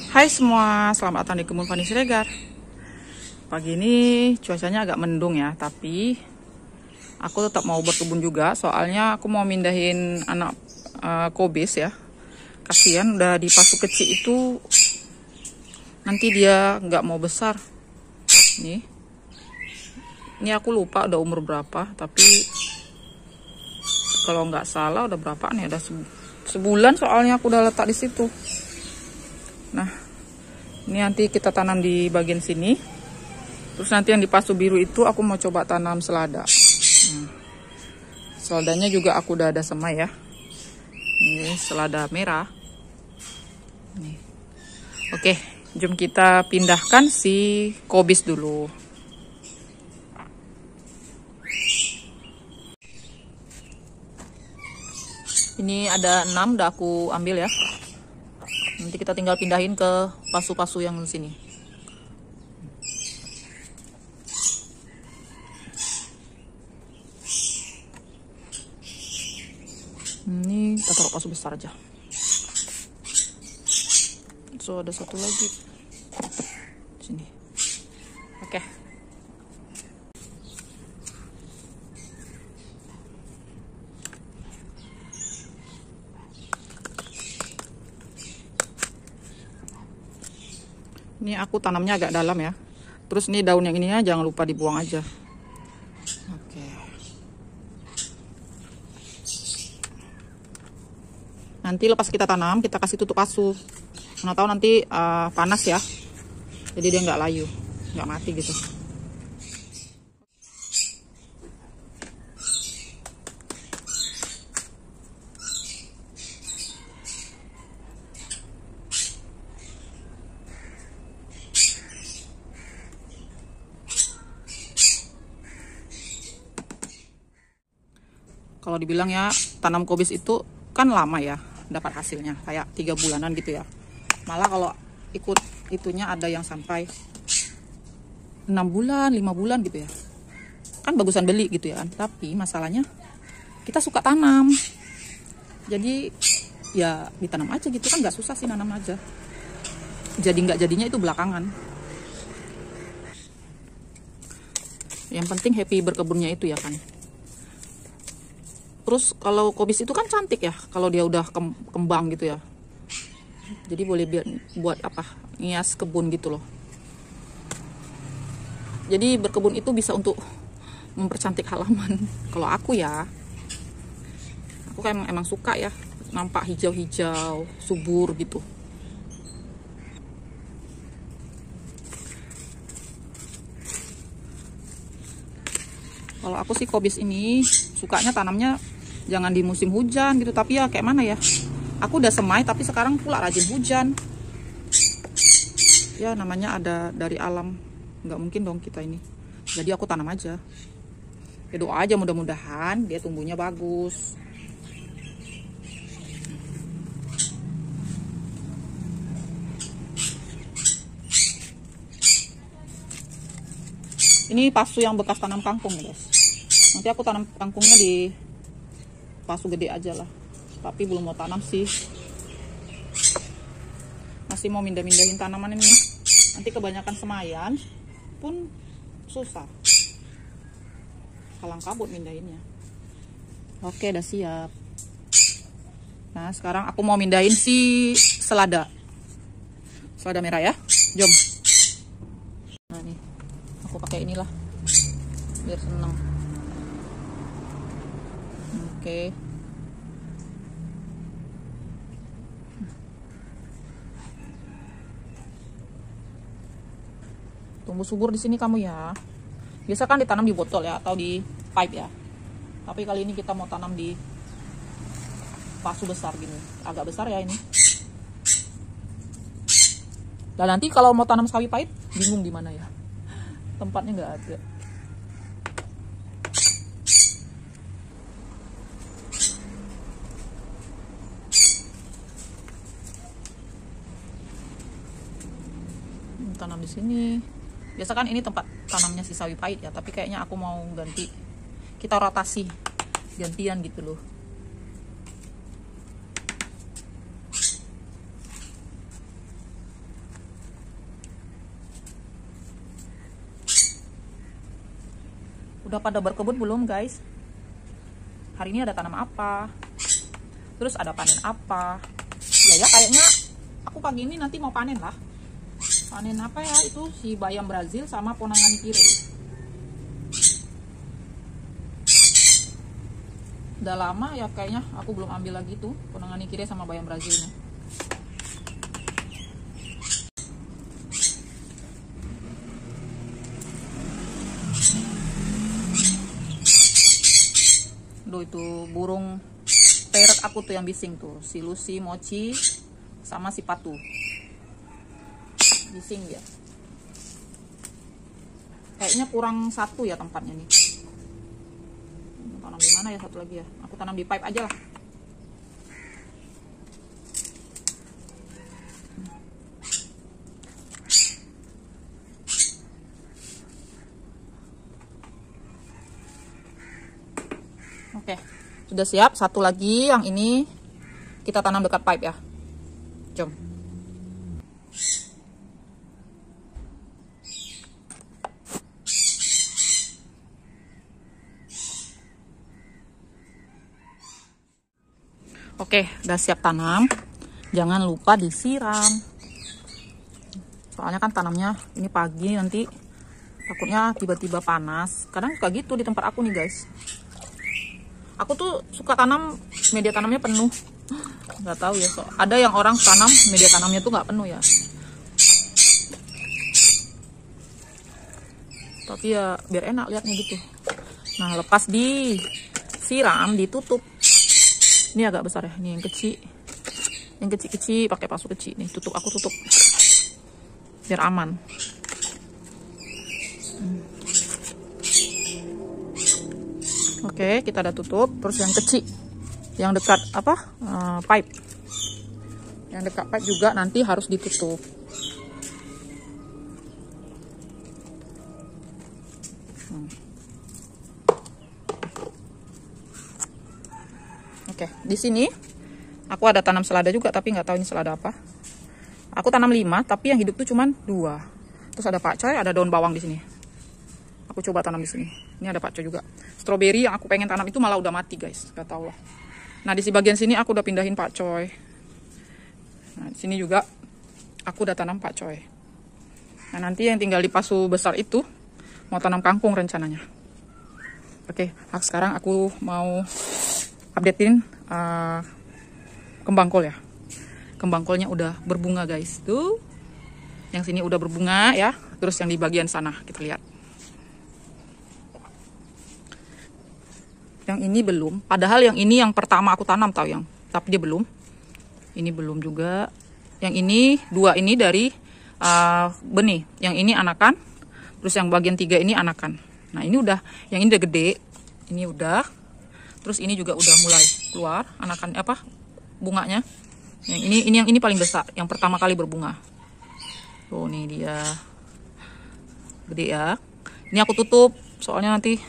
Hai semua, selamat datang di kebun Fani Siregar. Pagi ini cuacanya agak mendung ya, tapi aku tetap mau berkebun juga. Soalnya aku mau mindahin anak kobis ya. Kasihan udah di pasu kecil itu, nanti dia nggak mau besar. Ini aku lupa udah umur berapa, tapi kalau nggak salah udah berapa nih? Udah sebulan soalnya aku udah letak di situ. Nah, ini nanti kita tanam di bagian sini. Terus nanti yang di pasu biru itu aku mau coba tanam selada. Seladanya juga aku udah ada semai ya. Ini selada merah. Nih. Oke, jom kita pindahkan si kobis dulu. Ini ada 6 udah aku ambil ya. Nanti kita tinggal pindahin ke pasu-pasu yang di sini. Ini kita taruh pasu besar aja. So ada satu lagi di sini. Oke. Ini aku tanamnya agak dalam ya. Terus ini daun yang ininya jangan lupa dibuang aja. Oke. Nanti lepas kita tanam, kita kasih tutup pasu. Mana tahu nanti panas ya. Jadi dia nggak layu, nggak mati gitu. Kalau dibilang ya, tanam kobis itu kan lama ya dapat hasilnya, kayak 3 bulanan gitu ya. Malah kalau ikut itunya ada yang sampai 6 bulan, 5 bulan gitu ya. Kan bagusan beli gitu ya kan. Tapi masalahnya kita suka tanam. Jadi ya ditanam aja gitu kan, nggak susah sih nanam aja. Jadi nggak jadinya itu belakangan. Yang penting happy berkebunnya itu ya kan. Terus kalau kobis itu kan cantik ya kalau dia udah kembang gitu ya. Jadi boleh buat apa? Ngias kebun gitu loh. Jadi berkebun itu bisa untuk mempercantik halaman. Kalau aku ya, aku kan emang suka ya nampak hijau-hijau, subur gitu. Kalau aku sih kobis ini sukanya tanamnya jangan di musim hujan gitu, tapi ya kayak mana ya, aku udah semai tapi sekarang pula rajin hujan ya, namanya ada dari alam, nggak mungkin dong kita ini. Jadi aku tanam aja ya, doa aja mudah-mudahan dia tumbuhnya bagus. Ini pasu yang bekas tanam kangkung guys. Nanti aku tanam kangkungnya di pasu gede aja lah, tapi belum mau tanam sih, masih mau mindahin tanaman ini. Nanti kebanyakan semayan pun susah, kalang kabut mindahinnya. Oke, udah siap. Nah sekarang aku mau mindahin si selada merah ya, jom. Nah nih aku pakai inilah biar seneng. Oke. Tumbuh subur di sini kamu ya. Biasa kan ditanam di botol ya atau di pipe ya. Tapi kali ini kita mau tanam di pasu besar gini. Agak besar ya ini. Dan nanti kalau mau tanam sawi pahit bingung di mana ya. Tempatnya nggak ada. Tanam di sini. Biasa kan ini tempat tanamnya si sawi pahit ya, tapi kayaknya aku mau ganti. Kita rotasi gantian gitu loh. Udah pada berkebun belum guys? Hari ini ada tanam apa? Terus ada panen apa? Ya kayaknya aku pagi ini nanti mau panen lah. Panen apa ya? Itu si bayam Brazil sama ponangan kiri. Udah lama ya kayaknya aku belum ambil lagi tuh ponangan kiri sama bayam Brazilnya. Duh, itu burung parrot aku tuh yang bising tuh, si Lucy, Mochi, sama si Patu. Bising ya. Kayaknya kurang satu ya tempatnya nih. Tanam di mana ya satu lagi ya? Aku tanam di pipe aja lah. Oke, sudah siap. Satu lagi yang ini kita tanam dekat pipe ya. Jom. Oke, udah siap tanam. Jangan lupa disiram. Soalnya kan tanamnya ini pagi, nanti takutnya tiba-tiba panas. Kadang suka gitu di tempat aku nih guys. Aku tuh suka tanam, media tanamnya penuh. Nggak tahu ya, so ada yang orang tanam media tanamnya tuh nggak penuh ya. Tapi ya biar enak liatnya gitu. Nah, lepas disiram, ditutup. Ini agak besar ya, ini yang kecil. Yang kecil-kecil pakai pasu kecil. Nih, tutup, aku tutup. Biar aman. Oke, kita udah tutup. Terus yang kecil, yang dekat pipe, yang dekat pipe juga nanti harus ditutup. Oke, di sini aku ada tanam selada juga, tapi nggak tahu ini selada apa. Aku tanam 5, tapi yang hidup tuh cuman 2. Terus ada pakcoy, ada daun bawang di sini. Aku coba tanam di sini. Ini ada pakcoy juga. Stroberi yang aku pengen tanam itu malah udah mati guys, nggak tahu lah. Nah, di bagian sini aku udah pindahin pakcoy. Nah, di sini juga aku udah tanam pakcoy. Nah, nanti yang tinggal di pasu besar itu mau tanam kangkung rencananya. Oke, sekarang aku mau updatein kembang kol ya. Kembang kolnya udah berbunga guys. Tuh. Yang sini udah berbunga ya. Terus yang di bagian sana kita lihat. Yang ini belum. Padahal yang ini yang pertama aku tanam tahu yang. Tapi dia belum. Ini belum juga. Yang ini 2 ini dari benih. Yang ini anakan. Terus yang bagian 3 ini anakan. Nah, ini udah, yang ini udah gede. Ini udah. Terus ini juga udah mulai keluar anakan bunganya. Yang ini paling besar, yang pertama kali berbunga. Tuh, nih dia. Gede ya. Ini aku tutup soalnya nanti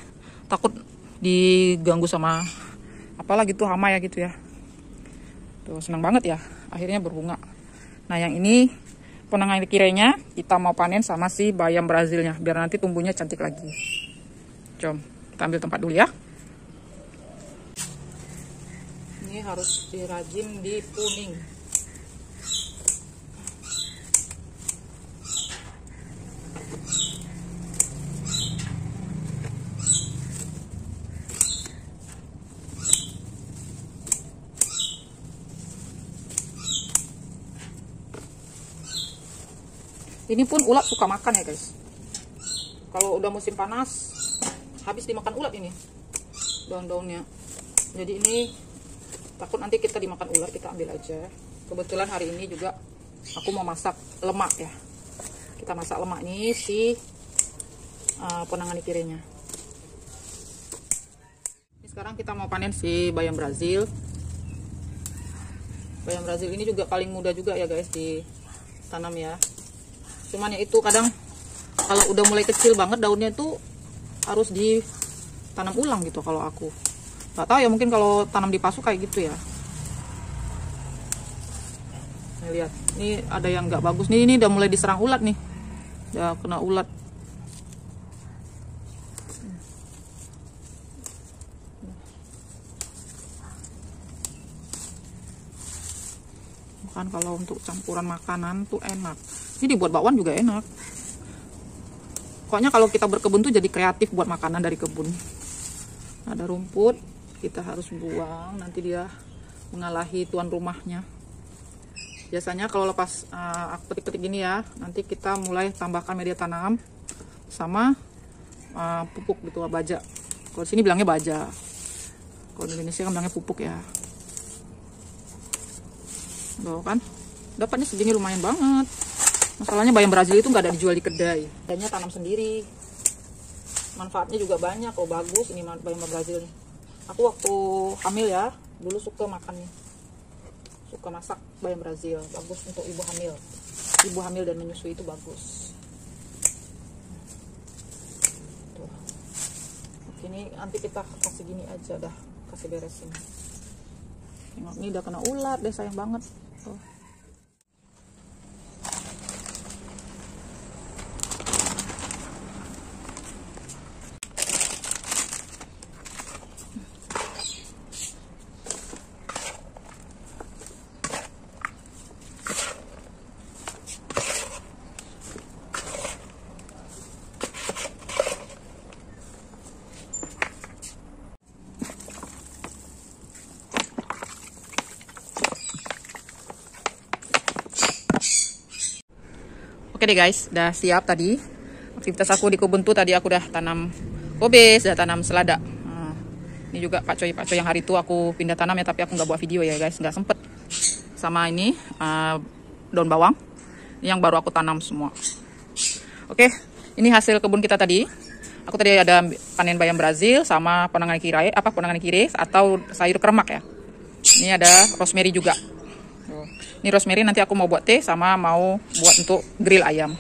takut diganggu sama apalah gitu, hama ya gitu ya. Tuh, senang banget ya akhirnya berbunga. Nah, yang ini ponangan kirenya kita mau panen sama si bayam Brazilnya biar nanti tumbuhnya cantik lagi. Jom kita ambil tempat dulu ya. Ini harus dirajin di kuning. Ini pun ulat suka makan ya guys. Kalau udah musim panas, habis dimakan ulat ini daun-daunnya. Jadi ini takut nanti kita dimakan ulat, kita ambil aja. Kebetulan hari ini juga aku mau masak lemak ya. Kita masak lemak nih si ponangan kirinya. Ini sekarang kita mau panen si bayam Brazil. Bayam Brazil ini juga paling mudah juga ya guys ditanam ya. Cuman ya itu kadang kalau udah mulai kecil banget daunnya itu harus ditanam ulang gitu kalau aku. Gak tahu ya, mungkin kalau tanam di pasu kayak gitu ya. Nih lihat, ini ada yang nggak bagus nih, ini udah mulai diserang ulat nih. Udah kena ulat. kan kalau untuk campuran makanan tuh enak. Ini dibuat bakwan juga enak. Pokoknya kalau kita berkebun tuh jadi kreatif buat makanan dari kebun. Ada rumput, kita harus buang, nanti dia mengalahi tuan rumahnya. Biasanya kalau lepas aku petik-petik gini ya, nanti kita mulai tambahkan media tanam sama pupuk gitu, baja. Kalau di sini bilangnya baja. Kalau di Indonesia kan bilangnya pupuk ya. Tuh kan, dapatnya segini lumayan banget. Masalahnya bayam Brazil itu nggak ada dijual di kedai. Kayaknya tanam sendiri. Manfaatnya juga banyak. Oh bagus ini bayam Brazil nih. Aku waktu hamil ya, dulu suka makannya. Suka masak bayam Brazil. Bagus untuk ibu hamil. Ibu hamil dan menyusui itu bagus. Tuh. Oke, ini nanti kita kasih gini aja dah. Kasih beresin. Tengok, ini udah kena ulat deh, sayang banget. Tuh. Oke deh guys, udah siap tadi. Aktivitas aku di kebun tuh tadi aku udah tanam kobis, udah tanam selada. Nah, ini juga Pak Coy yang hari itu aku pindah tanam ya, tapi aku nggak buat video ya guys, nggak sempet. Sama ini daun bawang, ini yang baru aku tanam semua. Oke, ini hasil kebun kita tadi. Aku tadi ada panen bayam Brazil sama penanganan kire atau sayur keremak ya. Ini ada rosemary juga. Ini rosemary nanti aku mau buat teh sama mau buat untuk grill ayam.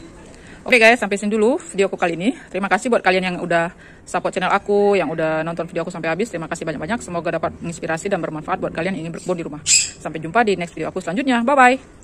Oke guys, sampai sini dulu videoku kali ini. Terima kasih buat kalian yang udah support channel aku, yang udah nonton video aku sampai habis. Terima kasih banyak-banyak. Semoga dapat menginspirasi dan bermanfaat buat kalian yang ingin berkebun di rumah. Sampai jumpa di next video aku selanjutnya. Bye-bye.